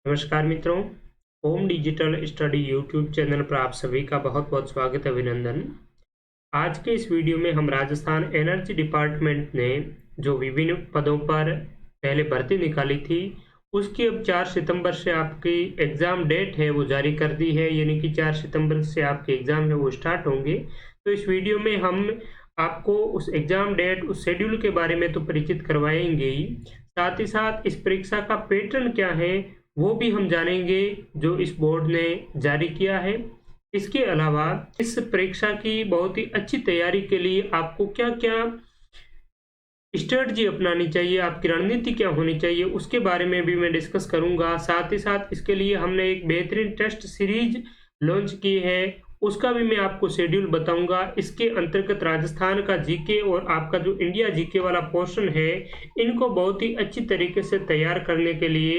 नमस्कार मित्रों, home digital study YouTube channel पर आप सभी का बहुत बहुत स्वागत अभिनंदन। आज के इस वीडियो में हम राजस्थान एनर्जी डिपार्टमेंट ने जो विभिन्न पदों पर पहले भर्ती निकाली थी उसकी अब 4 सितंबर से आपकी एग्ज़ाम डेट है वो जारी कर दी है, यानी कि 4 सितंबर से आपके एग्ज़ाम है वो स्टार्ट होंगे। तो इस वीडियो में हम आपको उस एग्ज़ाम डेट, उस शेड्यूल के बारे में तो परिचित करवाएंगे ही, साथ ही साथ इस परीक्षा का पैटर्न क्या है वो भी हम जानेंगे जो इस बोर्ड ने जारी किया है। इसके अलावा इस परीक्षा की बहुत ही अच्छी तैयारी के लिए आपको क्या-क्या स्ट्रेटजी अपनानी चाहिए, आपकी रणनीति क्या होनी चाहिए, उसके बारे में भी मैं डिस्कस करूंगा। साथ ही साथ इसके लिए हमने एक बेहतरीन टेस्ट सीरीज लॉन्च की है, उसका भी मैं आपको शेड्यूल बताऊंगा। इसके अंतर्गत राजस्थान का जीके और आपका जो इंडिया जीके वाला पोर्शन है, इनको बहुत ही अच्छी तरीके से तैयार करने के लिए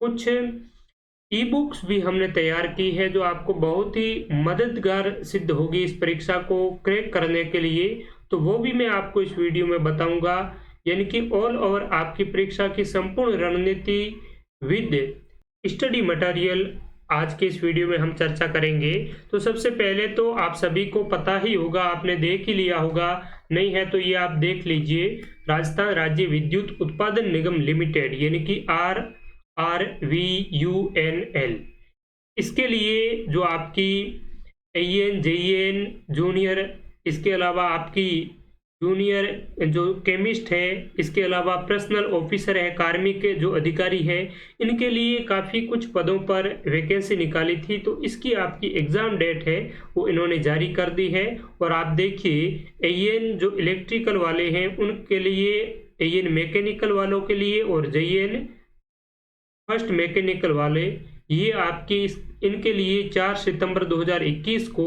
कुछ ई बुक्स भी हमने तैयार की है जो आपको बहुत ही मददगार सिद्ध होगी इस परीक्षा को क्रैक करने के लिए। तो वो भी मैं आपको इस वीडियो में बताऊंगा, यानी कि ऑल ओवर आपकी परीक्षा की संपूर्ण रणनीति विद स्टडी मटेरियल आज के इस वीडियो में हम चर्चा करेंगे। तो सबसे पहले तो आप सभी को पता ही होगा, आपने देख ही लिया होगा, नहीं है तो ये आप देख लीजिए। राजस्थान राज्य विद्युत उत्पादन निगम लिमिटेड यानी कि RVUNL, इसके लिए जो आपकी AN, JEN जूनियर, इसके अलावा आपकी जूनियर जो केमिस्ट है, इसके अलावा पर्सनल ऑफिसर है, कार्मिक जो अधिकारी है, इनके लिए काफ़ी कुछ पदों पर वैकेंसी निकाली थी। तो इसकी आपकी एग्ज़ाम डेट है वो इन्होंने जारी कर दी है। और आप देखिए AN जो इलेक्ट्रिकल वाले हैं उनके लिए, AN मैकेनिकल वालों के लिए और JEN फर्स्ट मैकेनिकल वाले, ये आपकी इनके लिए 4 सितंबर 2021 को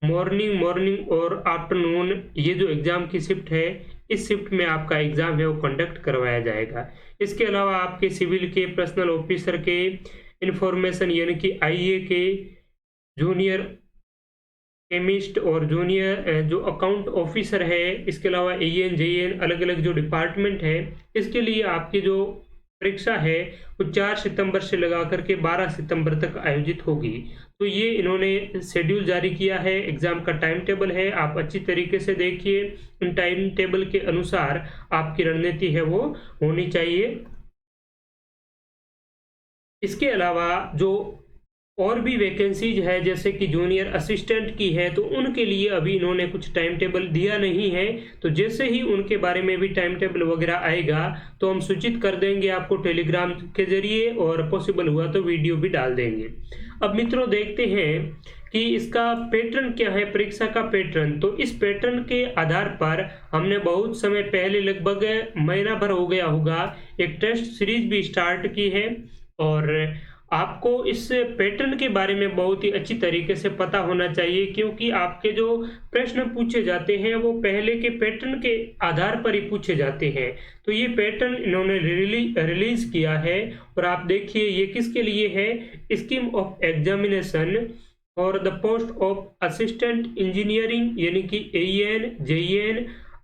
मॉर्निंग और आफ्टरनून, ये जो एग्ज़ाम की शिफ्ट है, इस शिफ्ट में आपका एग्ज़ाम है वो कंडक्ट करवाया जाएगा। इसके अलावा आपके सिविल के, पर्सनल ऑफिसर के, इंफॉर्मेशन यानी कि IA के, जूनियर केमिस्ट और जूनियर जो अकाउंट ऑफिसर है, इसके अलावा AN, JEN अलग अलग जो डिपार्टमेंट है, इसके लिए आपकी जो परीक्षा है वो 4 सितंबर से लगा करके 12 सितंबर तक आयोजित होगी। तो ये इन्होंने शेड्यूल जारी किया है, एग्जाम का टाइम टेबल है, आप अच्छी तरीके से देखिए। इन टाइम टेबल के अनुसार आपकी रणनीति है वो होनी चाहिए। इसके अलावा जो और भी वैकेंसीज है जैसे कि जूनियर असिस्टेंट की है, तो उनके लिए अभी इन्होंने कुछ टाइम टेबल दिया नहीं है। तो जैसे ही उनके बारे में भी टाइम टेबल वगैरह आएगा तो हम सूचित कर देंगे आपको टेलीग्राम के जरिए, और पॉसिबल हुआ तो वीडियो भी डाल देंगे। अब मित्रों देखते हैं कि इसका पैटर्न क्या है, परीक्षा का पैटर्न। तो इस पैटर्न के आधार पर हमने बहुत समय पहले, लगभग महीना भर हो गया होगा, एक टेस्ट सीरीज भी स्टार्ट की है। और आपको इस पैटर्न के बारे में बहुत ही अच्छी तरीके से पता होना चाहिए, क्योंकि आपके जो प्रश्न पूछे जाते हैं वो पहले के पैटर्न के आधार पर ही पूछे जाते हैं। तो ये पैटर्न इन्होंने रिलीज किया है, और आप देखिए ये किसके लिए है, स्कीम ऑफ एग्जामिनेशन और the post of assistant engineering यानी कि AN, JEN,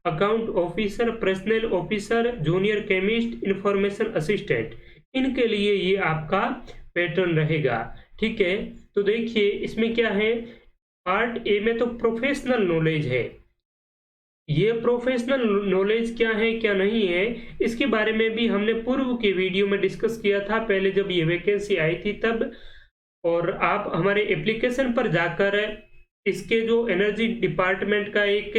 account officer, personal officer, junior chemist, information assistant, इनके लिए ये आपका पैटर्न रहेगा। ठीक है, तो देखिए इसमें क्या है, पार्ट ए में तो प्रोफेशनल नॉलेज है। ये प्रोफेशनल नॉलेज क्या है क्या नहीं है, इसके बारे में भी हमने पूर्व के वीडियो में डिस्कस किया था, पहले जब ये वैकेंसी आई थी तब। और आप हमारे एप्लीकेशन पर जाकर इसके जो एनर्जी डिपार्टमेंट का एक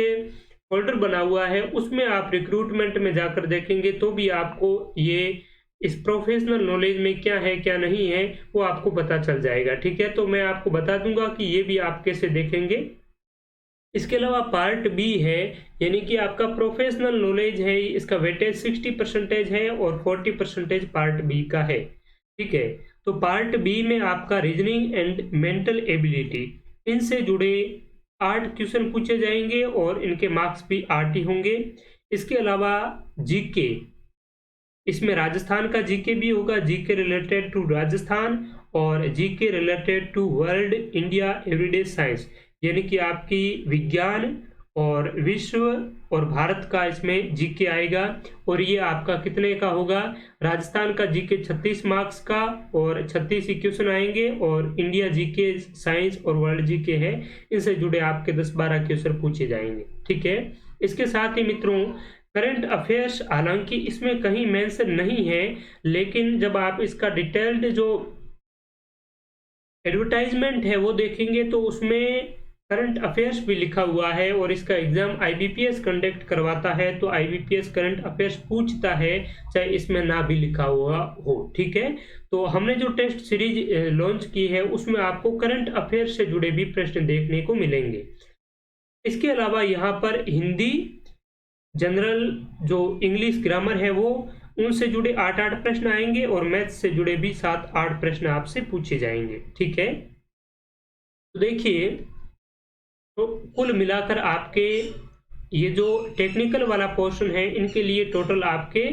फोल्डर बना हुआ है उसमें आप रिक्रूटमेंट में जाकर देखेंगे तो भी आपको ये इस प्रोफेशनल नॉलेज में क्या है क्या नहीं है वो आपको पता चल जाएगा। ठीक है, तो मैं आपको बता दूंगा कि ये भी आप कैसे देखेंगे। इसके अलावा पार्ट बी है, यानी कि आपका प्रोफेशनल नॉलेज है, इसका वेटेज 60% है और 40% पार्ट बी का है। ठीक है, तो पार्ट बी में आपका रीजनिंग एंड मेंटल एबिलिटी, इनसे जुड़े 8 क्वेश्चन पूछे जाएंगे और इनके मार्क्स भी 8 ही होंगे। इसके अलावा जीके, इसमें राजस्थान का जीके भी होगा, जीके रिलेटेड टू राजस्थान और GK related to world, India, everyday science, यानी कि आपकी विज्ञान और विश्व और भारत का इसमें जीके आएगा। और ये आपका कितने का होगा? राजस्थान का जीके 36 मार्क्स का और 36 ही क्वेश्चन आएंगे, और इंडिया जीके साइंस और वर्ल्ड जीके है, इनसे जुड़े आपके 10-12 क्वेश्चन पूछे जाएंगे। ठीक है। इसके साथ ही मित्रों करंट अफेयर्स हालांकि इसमें कहीं मेंशन नहीं है, लेकिन जब आप इसका डिटेल्ड जो एडवर्टाइजमेंट है वो देखेंगे तो उसमें करंट अफेयर्स भी लिखा हुआ है, और इसका एग्जाम आईबीपीएस कंडक्ट करवाता है, तो आईबीपीएस करंट अफेयर्स पूछता है चाहे इसमें ना भी लिखा हुआ हो। ठीक है। तो हमने जो टेस्ट सीरीज लॉन्च की है उसमें आपको करंट अफेयर्स से जुड़े भी प्रश्न देखने को मिलेंगे। इसके अलावा यहाँ पर हिंदी, जनरल जो इंग्लिश ग्रामर है वो, उनसे जुड़े 8-8 प्रश्न आएंगे, और मैथ्स से जुड़े भी 7-8 प्रश्न आपसे पूछे जाएंगे। ठीक है। तो देखिए, तो कुल मिलाकर आपके ये जो टेक्निकल वाला पोर्शन है इनके लिए टोटल आपके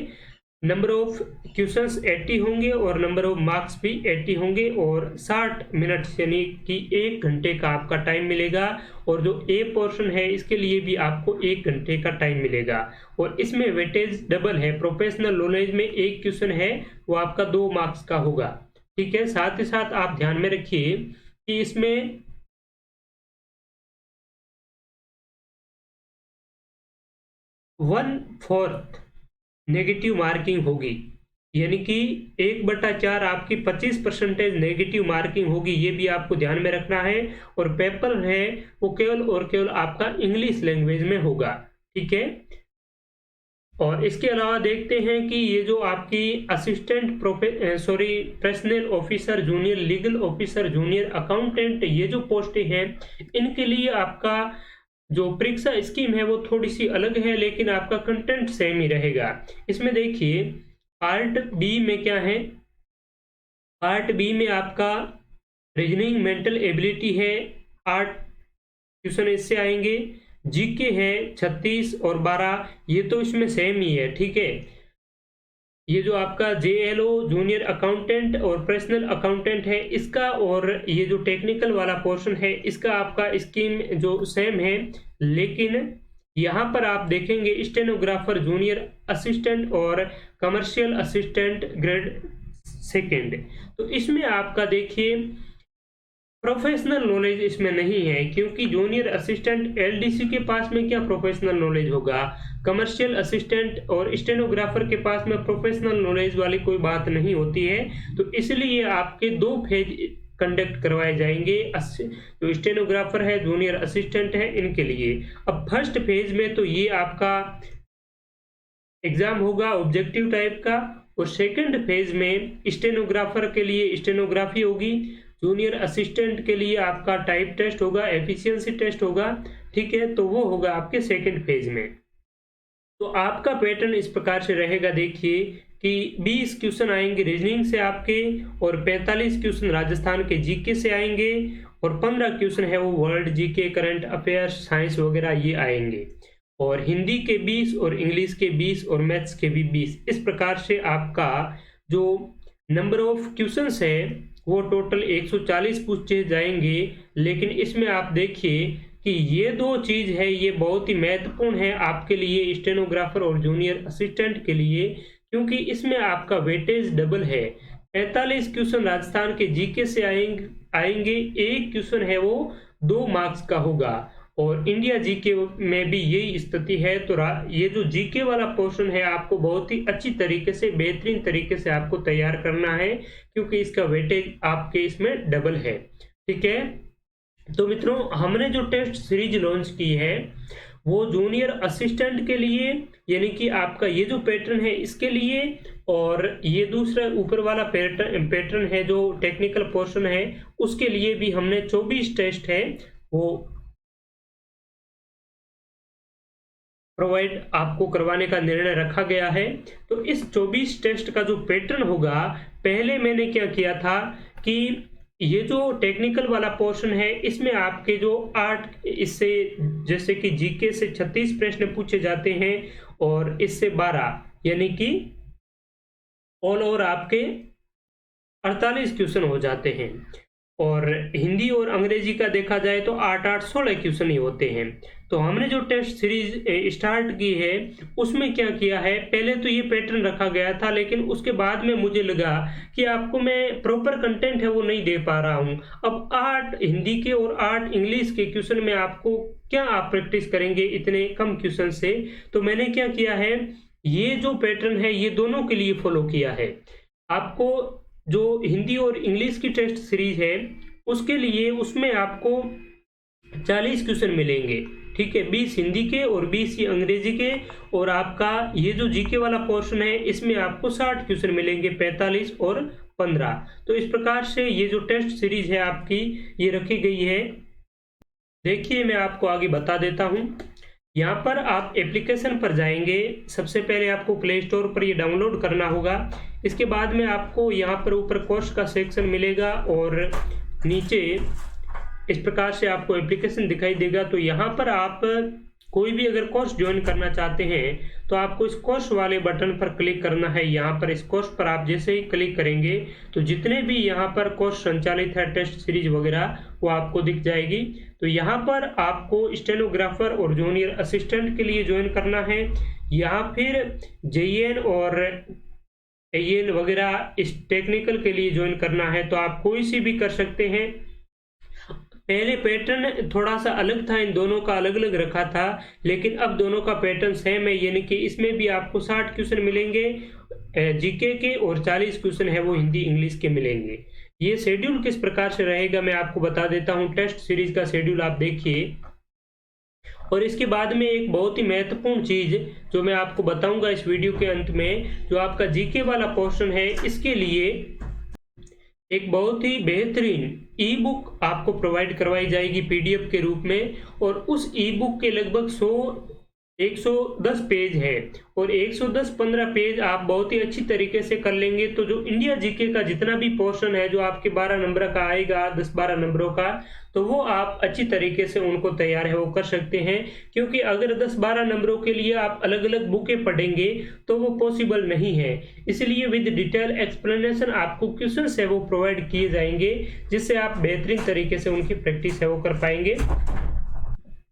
नंबर ऑफ क्वेश्चंस 80 होंगे और नंबर ऑफ मार्क्स भी 80 होंगे, और 60 मिनट यानी कि 1 घंटे का आपका टाइम मिलेगा। और जो ए पोर्शन है इसके लिए भी आपको 1 घंटे का टाइम मिलेगा, और इसमें वेटेज डबल है। प्रोफेशनल नॉलेज में 1 क्वेश्चन है वो आपका 2 मार्क्स का होगा। ठीक है। साथ ही साथ आप ध्यान में रखिए कि इसमें 1/4 नेगेटिव मार्किंग होगी, यानी कि 1/4 आपकी 25% नेगेटिव मार्किंग होगी, ये भी आपको ध्यान में रखना है। और पेपर है वो केवल और केवल आपका इंग्लिश लैंग्वेज में होगा। ठीक है। और इसके अलावा देखते हैं कि ये जो आपकी assistant personal officer, junior legal officer, junior accountant, ये जो पोस्टें हैं इनके लिए आपका जो परीक्षा स्कीम है वो थोड़ी सी अलग है, लेकिन आपका कंटेंट सेम ही रहेगा। इसमें देखिए पार्ट बी में क्या है, पार्ट बी में आपका रीजनिंग, मेंटल एबिलिटी है, 8 क्वेश्चन इससे आएंगे। जीके है 36 और 12, ये तो इसमें सेम ही है। ठीक है। ये जो आपका जेएलओ जूनियर अकाउंटेंट और पर्सनल अकाउंटेंट है इसका, और ये जो टेक्निकल वाला पोर्शन है इसका आपका स्कीम जो सेम है, लेकिन यहाँ पर आप देखेंगे स्टेनोग्राफर जूनियर असिस्टेंट और कमर्शियल असिस्टेंट ग्रेड 2, तो इसमें आपका देखिए प्रोफेशनल नॉलेज इसमें नहीं है, क्योंकि जूनियर असिस्टेंट एलडीसी के पास में क्या प्रोफेशनल नॉलेज होगा, कमर्शियल असिस्टेंट और स्टेनोग्राफर के पास में प्रोफेशनल नॉलेज वाली कोई बात नहीं होती है। तो इसलिए आपके 2 फेज कंडक्ट करवाए जाएंगे, जो स्टेनोग्राफर है, जूनियर असिस्टेंट है, इनके लिए। अब फर्स्ट फेज में तो ये आपका एग्जाम होगा ऑब्जेक्टिव टाइप का, और सेकंड फेज में स्टेनोग्राफर के लिए स्टेनोग्राफी होगी, जूनियर असिस्टेंट के लिए आपका टाइप टेस्ट होगा, एफिशिएंसी टेस्ट होगा। ठीक है। तो वो होगा आपके सेकंड फेज में। तो आपका पैटर्न इस प्रकार से रहेगा, देखिए कि 20 क्वेश्चन आएंगे रीजनिंग से आपके, और 45 क्वेश्चन राजस्थान के जीके से आएंगे, और 15 क्वेश्चन है वो world GK, current affairs, science वगैरह ये आएंगे, और हिंदी के 20 और इंग्लिश के 20 और मैथ्स के भी 20। इस प्रकार से आपका जो नंबर ऑफ क्वेश्चंस है वो टोटल 140 पूछे जाएंगे। लेकिन इसमें आप देखिए कि ये 2 चीज है ये बहुत ही महत्वपूर्ण है आपके लिए, स्टेनोग्राफर और जूनियर असिस्टेंट के लिए, क्योंकि इसमें आपका वेटेज डबल है। 45 क्वेश्चन राजस्थान के जीके से आएंगे, 1 क्वेश्चन है वो 2 मार्क्स का होगा, और इंडिया जीके में भी यही स्थिति है। तो ये जो जीके वाला पोर्शन है आपको बहुत ही अच्छी तरीके से, बेहतरीन तरीके से आपको तैयार करना है, क्योंकि इसका वेटेज आपके इसमें डबल है। ठीक है। तो मित्रों हमने जो टेस्ट सीरीज लॉन्च की है वो जूनियर असिस्टेंट के लिए, यानी कि आपका ये जो पैटर्न है इसके लिए, और ये दूसरा ऊपर वाला पैटर्न है जो टेक्निकल पोर्शन है उसके लिए भी हमने 24 टेस्ट है वो प्रोवाइड आपको करवाने का निर्णय रखा गया है। तो इस 24 टेस्ट का जो पैटर्न होगा, पहले मैंने क्या किया था कि ये जो टेक्निकल वाला पोर्शन है इसमें आपके जो 8 इससे जैसे कि जीके से 36 प्रश्न पूछे जाते हैं, और इससे 12 यानी कि ऑल ओवर आपके 48 क्वेश्चन हो जाते हैं। और हिंदी और अंग्रेजी का देखा जाए तो 8-8 16 क्वेश्चन ही होते हैं। तो हमने जो टेस्ट सीरीज स्टार्ट की है उसमें क्या किया है, पहले तो ये पैटर्न रखा गया था, लेकिन उसके बाद में मुझे लगा कि आपको मैं प्रॉपर कंटेंट है वो नहीं दे पा रहा हूँ। अब 8 हिंदी के और 8 इंग्लिश के क्वेश्चन में आपको क्या आप प्रैक्टिस करेंगे इतने कम क्वेश्चन से। तो मैंने क्या किया है, ये जो पैटर्न है ये दोनों के लिए फॉलो किया है। आपको जो हिंदी और इंग्लिश की टेस्ट सीरीज है उसके लिए उसमें आपको 40 क्वेश्चन मिलेंगे, ठीक है, 20 हिंदी के और 20 ही अंग्रेजी के। और आपका ये जो जीके वाला पोर्शन है इसमें आपको 60 क्वेश्चन मिलेंगे, 45 और 15। तो इस प्रकार से ये जो टेस्ट सीरीज है आपकी ये रखी गई है। देखिए मैं आपको आगे बता देता हूँ। यहाँ पर आप एप्लीकेशन पर जाएंगे, सबसे पहले आपको प्ले स्टोर पर ये डाउनलोड करना होगा। इसके बाद में आपको यहाँ पर ऊपर कोर्स का सेक्शन मिलेगा और नीचे इस प्रकार से आपको एप्लीकेशन दिखाई देगा। तो यहाँ पर आप कोई भी अगर कोर्स ज्वाइन करना चाहते हैं तो आपको इस कोर्स वाले बटन पर क्लिक करना है। यहाँ पर इस कोर्स पर आप जैसे ही क्लिक करेंगे तो जितने भी यहाँ पर कोर्स संचालित है टेस्ट सीरीज वगैरह वो आपको दिख जाएगी। तो यहाँ पर आपको स्टेनोग्राफर और जूनियर असिस्टेंट के लिए ज्वाइन करना है, या फिर जेईएन और एईएन वगैरह इस टेक्निकल के लिए ज्वाइन करना है। तो आप कोई सी भी कर सकते हैं। पहले पैटर्न थोड़ा सा अलग था, इन दोनों का अलग अलग रखा था, लेकिन अब दोनों का पैटर्न सेम है, यानी कि इसमें भी आपको 60 क्वेश्चन मिलेंगे जीके के और 40 क्वेश्चन है वो हिंदी इंग्लिश के मिलेंगे। ये शेड्यूल किस प्रकार से रहेगा मैं आपको बता देता हूँ। टेस्ट सीरीज का शेड्यूल आप देखिए। और इसके बाद में एक बहुत ही महत्वपूर्ण चीज जो मैं आपको बताऊंगा इस वीडियो के अंत में, जो आपका जीके वाला पोर्शन है इसके लिए एक बहुत ही बेहतरीन ई बुक आपको प्रोवाइड करवाई जाएगी पीडीएफ के रूप में। और उस ई बुक के लगभग 110 पेज है और 115 पेज आप बहुत ही अच्छी तरीके से कर लेंगे। तो जो इंडिया जीके का जितना भी पोर्शन है जो आपके 12 नंबर का आएगा, 10-12 नंबरों का, तो वो आप अच्छी तरीके से उनको तैयार है वो कर सकते हैं। क्योंकि अगर 10-12 नंबरों के लिए आप अलग अलग बुकें पढ़ेंगे तो वो पॉसिबल नहीं है। इसलिए विद डिटेल एक्सप्लेनेशन आपको क्वेश्चंस है वो प्रोवाइड किए जाएंगे, जिससे आप बेहतरीन तरीके से उनकी प्रैक्टिस है वो कर पाएंगे।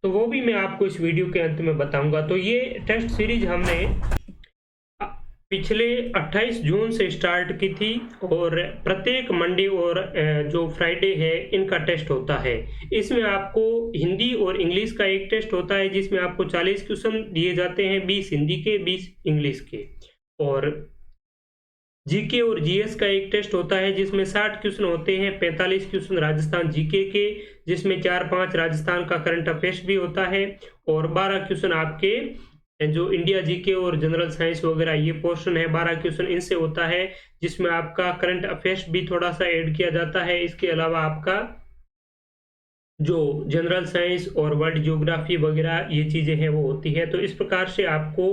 तो वो भी मैं आपको इस वीडियो के अंत में बताऊंगा। तो ये टेस्ट सीरीज हमने पिछले 28 जून से स्टार्ट की थी और प्रत्येक मंडे और जो फ्राइडे है इनका टेस्ट होता है। इसमें आपको हिंदी और इंग्लिश का एक टेस्ट होता है जिसमें आपको 40 क्वेश्चन दिए जाते हैं, 20 हिंदी के 20 इंग्लिश के। और जीके और जीएस का एक टेस्ट होता है जिसमें 60 क्वेश्चन होते हैं, 45 क्वेश्चन राजस्थान जीके के, जिसमें 4-5 राजस्थान का करंट अफेयर्स भी होता है, और 12 क्वेश्चन आपके जो इंडिया जीके और जनरल साइंस वगैरह ये पोर्शन है 12 क्वेश्चन इनसे होता है, जिसमें आपका करंट अफेयर्स भी थोड़ा सा ऐड किया जाता है। इसके अलावा आपका जो जनरल साइंस और वर्ल्ड ज्योग्राफी वगैरह ये चीजें हैं वो होती है। तो इस प्रकार से आपको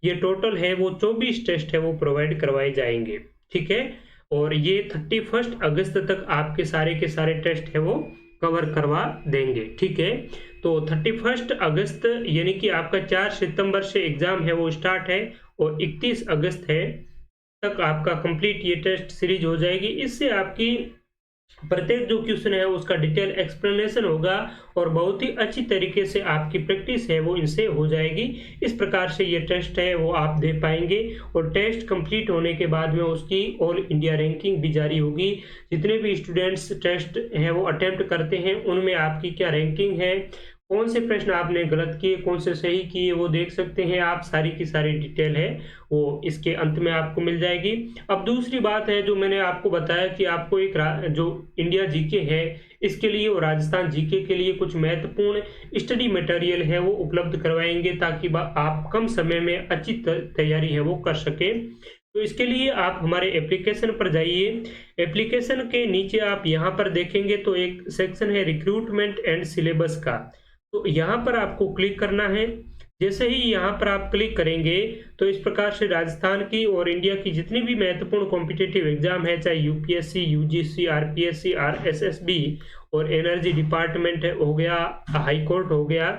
ये टोटल है वो 24 टेस्ट है वो प्रोवाइड करवाए जाएंगे, ठीक है। और ये 31 अगस्त तक आपके सारे के सारे टेस्ट है वो कवर करवा देंगे, ठीक है। तो 31 अगस्त यानी कि आपका 4 सितंबर से एग्जाम है वो स्टार्ट है और 31 अगस्त है तक आपका कंप्लीट ये टेस्ट सीरीज हो जाएगी। इससे आपकी प्रत्येक जो क्वेश्चन है उसका डिटेल एक्सप्लेनेशन होगा और बहुत ही अच्छी तरीके से आपकी प्रैक्टिस है वो इनसे हो जाएगी। इस प्रकार से ये टेस्ट है वो आप दे पाएंगे और टेस्ट कंप्लीट होने के बाद में उसकी ऑल इंडिया रैंकिंग भी जारी होगी। जितने भी स्टूडेंट्स टेस्ट हैं वो अटेम्प्ट करते हैं उनमें आपकी क्या रैंकिंग है, कौन से प्रश्न आपने गलत किए, कौन से सही किए, वो देख सकते हैं आप। सारी की सारी डिटेल है वो इसके अंत में आपको मिल जाएगी। अब दूसरी बात है जो मैंने आपको बताया कि आपको एक जो इंडिया जीके है इसके लिए और राजस्थान जीके के लिए कुछ महत्वपूर्ण स्टडी मटेरियल है वो उपलब्ध करवाएंगे ताकि आप कम समय में अच्छी तैयारी है वो कर सकें। तो इसके लिए आप हमारे एप्लीकेशन पर जाइए। एप्लीकेशन के नीचे आप यहाँ पर देखेंगे तो एक सेक्शन है रिक्रूटमेंट एंड सिलेबस का, तो यहाँ पर आपको क्लिक करना है। जैसे ही यहाँ पर आप क्लिक करेंगे तो इस प्रकार से राजस्थान की और इंडिया की जितनी भी महत्वपूर्ण कॉम्पिटिटिव एग्जाम है, चाहे यूपीएससी, यूजीसी, आरपीएससी, आरएसएसबी और एनर्जी डिपार्टमेंट हो गया, हाई कोर्ट हो गया,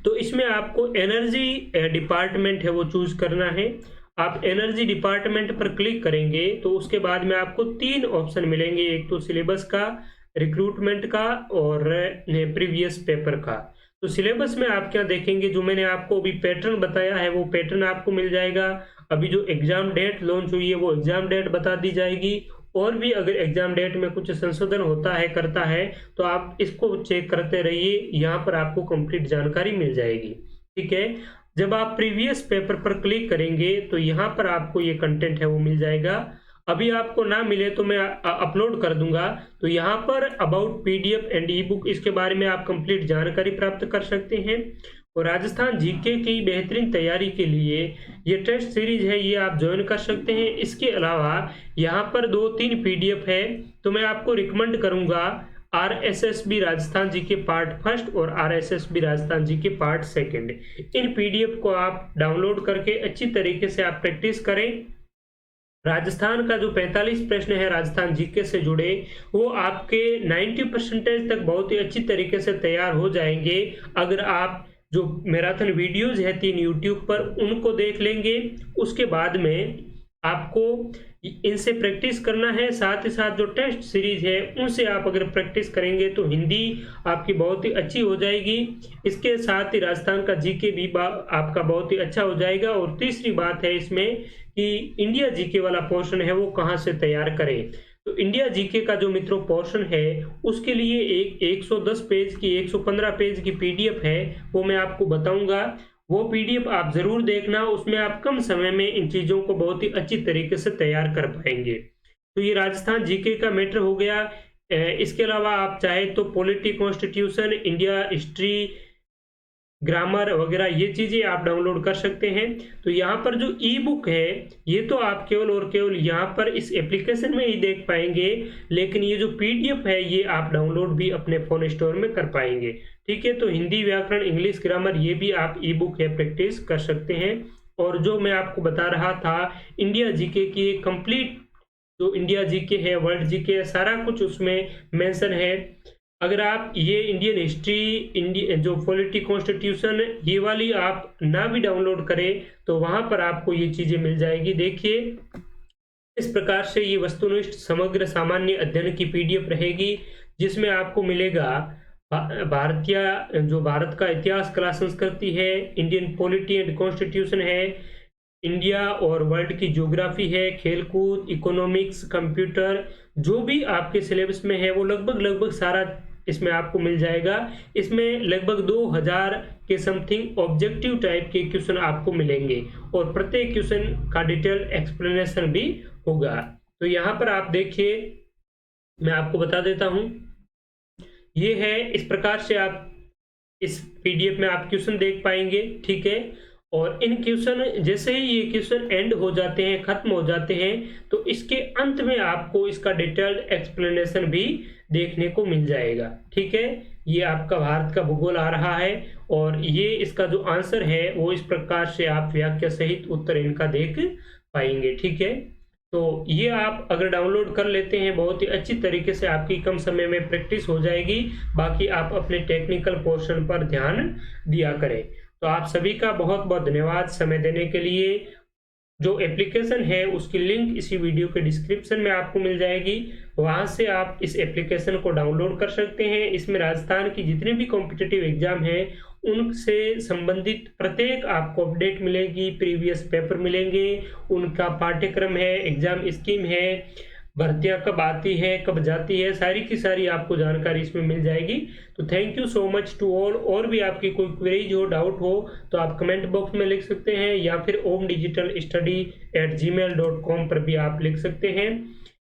तो इसमें आपको एनर्जी डिपार्टमेंट है वो चूज करना है। आप एनर्जी डिपार्टमेंट पर क्लिक करेंगे तो उसके बाद में आपको 3 ऑप्शन मिलेंगे, एक तो सिलेबस का, रिक्रूटमेंट का और प्रीवियस पेपर का। तो सिलेबस में आप क्या देखेंगे, जो मैंने आपको अभी पैटर्न बताया है वो पैटर्न आपको मिल जाएगा। अभी जो एग्जाम डेट लॉन्च हुई है वो एग्जाम डेट बता दी जाएगी, और भी अगर एग्जाम डेट में कुछ संशोधन होता है करता है तो आप इसको चेक करते रहिए, यहाँ पर आपको कंप्लीट जानकारी मिल जाएगी। ठीक है, जब आप प्रीवियस पेपर पर क्लिक करेंगे तो यहाँ पर आपको ये कंटेंट है वो मिल जाएगा। अभी आपको ना मिले तो मैं अपलोड कर दूंगा। तो यहाँ पर about PDF and E book, इसके बारे में आप कंप्लीट जानकारी प्राप्त कर सकते हैं। और राजस्थान जीके की बेहतरीन तैयारी के लिए ये टेस्ट सीरीज है, ये आप ज्वाइन कर सकते हैं। इसके अलावा यहाँ पर 2-3 पीडीएफ है, तो मैं आपको रिकमेंड करूंगा RSSB राजस्थान जी के पार्ट फर्स्ट और RSSB राजस्थान जी के पार्ट सेकंड। इन पीडीएफ को आप डाउनलोड करके अच्छी तरीके से आप प्रैक्टिस करें। राजस्थान का जो 45 प्रश्न है राजस्थान जीके से जुड़े, वो आपके 90% तक बहुत ही अच्छी तरीके से तैयार हो जाएंगे अगर आप जो मैराथन वीडियोज है 3 यूट्यूब पर उनको देख लेंगे। उसके बाद में आपको इनसे प्रैक्टिस करना है, साथ ही साथ जो टेस्ट सीरीज है उनसे आप अगर प्रैक्टिस करेंगे तो हिंदी आपकी बहुत ही अच्छी हो जाएगी। इसके साथ ही राजस्थान का जीके भी आपका बहुत ही अच्छा हो जाएगा। और तीसरी बात है इसमें कि इंडिया जीके वाला पोर्शन है वो कहाँ से तैयार करें। तो इंडिया जीके का जो मित्रों पोर्शन है उसके लिए एक 110 पेज की 115 पेज की पीडीएफ है, वो मैं आपको बताऊंगा। वो पीडीएफ आप जरूर देखना, उसमें आप कम समय में इन चीजों को बहुत ही अच्छी तरीके से तैयार कर पाएंगे। तो ये राजस्थान जीके का मैटर हो गया। इसके अलावा आप चाहे तो polity, constitution, India history, grammar वगैरह ये चीजें आप डाउनलोड कर सकते हैं। तो यहाँ पर जो ई बुक है ये तो आप केवल और केवल यहाँ पर इस एप्लीकेशन में ही देख पाएंगे, लेकिन ये जो पीडीएफ है ये आप डाउनलोड भी अपने फोन स्टोर में कर पाएंगे। ठीक है, तो हिंदी, व्याकरण, इंग्लिश, ग्रामर ये भी आप ई बुक है प्रैक्टिस कर सकते हैं। और जो मैं आपको बता रहा था इंडिया जीके की कंप्लीट जो इंडिया जीके है, वर्ल्ड जीके है, सारा कुछ उसमें मेंशन है। अगर आप ये इंडियन हिस्ट्री, जो पॉलिटी, कॉन्स्टिट्यूशन ये वाली आप ना भी डाउनलोड करें तो वहां पर आपको ये चीजें मिल जाएगी। देखिए इस प्रकार से ये वस्तुनिष्ठ समग्र सामान्य अध्ययन की पीडीएफ रहेगी, जिसमें आपको मिलेगा भारत का इतिहास, कला, संस्कृति है, इंडियन पॉलिटी एंड कॉन्स्टिट्यूशन है, इंडिया और वर्ल्ड की ज्योग्राफी है, खेलकूद, इकोनॉमिक्स, कंप्यूटर, जो भी आपके सिलेबस में है वो लगभग सारा इसमें आपको मिल जाएगा। इसमें लगभग 2000 के समथिंग ऑब्जेक्टिव टाइप के क्वेश्चन आपको मिलेंगे और प्रत्येक क्वेश्चन का डिटेल एक्सप्लेनेशन भी होगा। तो यहाँ पर आप देखिए, मैं आपको बता देता हूँ, ये है इस प्रकार से आप इस पीडीएफ में आप क्वेश्चन देख पाएंगे। ठीक है, और इन क्वेश्चन जैसे ही ये क्वेश्चन एंड हो जाते हैं, खत्म हो जाते हैं, तो इसके अंत में आपको इसका डिटेल्ड एक्सप्लेनेशन भी देखने को मिल जाएगा। ठीक है, ये आपका भारत का भूगोल आ रहा है और ये इसका जो आंसर है वो इस प्रकार से आप व्याख्या सहित उत्तर इनका देख पाएंगे। ठीक है, तो ये आप अगर डाउनलोड कर लेते हैं बहुत ही अच्छी तरीके से आपकी कम समय में प्रैक्टिस हो जाएगी। बाकी आप अपने टेक्निकल पोर्शन पर ध्यान दिया करें। तो आप सभी का बहुत बहुत धन्यवाद समय देने के लिए। जो एप्लीकेशन है उसकी लिंक इसी वीडियो के डिस्क्रिप्शन में आपको मिल जाएगी, वहां से आप इस एप्लीकेशन को डाउनलोड कर सकते हैं। इसमें राजस्थान की जितने भी कॉम्पिटिटिव एग्जाम है उनसे संबंधित प्रत्येक आपको अपडेट मिलेगी, प्रीवियस पेपर मिलेंगे, उनका पाठ्यक्रम है, एग्जाम स्कीम है, भर्तियां कब आती है, कब जाती है, सारी की सारी आपको जानकारी इसमें मिल जाएगी। तो thank you so much to all. और भी आपकी कोई क्वेरीज हो, डाउट हो तो आप कमेंट बॉक्स में लिख सकते हैं या फिर omdigitalstudy@gmail.com पर भी आप लिख सकते हैं।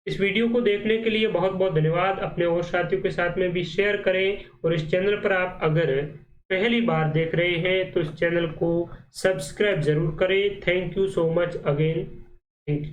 इस वीडियो को देखने के लिए बहुत बहुत धन्यवाद। अपने और साथियों के साथ में भी शेयर करें और इस चैनल पर आप अगर पहली बार देख रहे हैं तो इस चैनल को सब्सक्राइब जरूर करें। Thank you so much again. Thank you.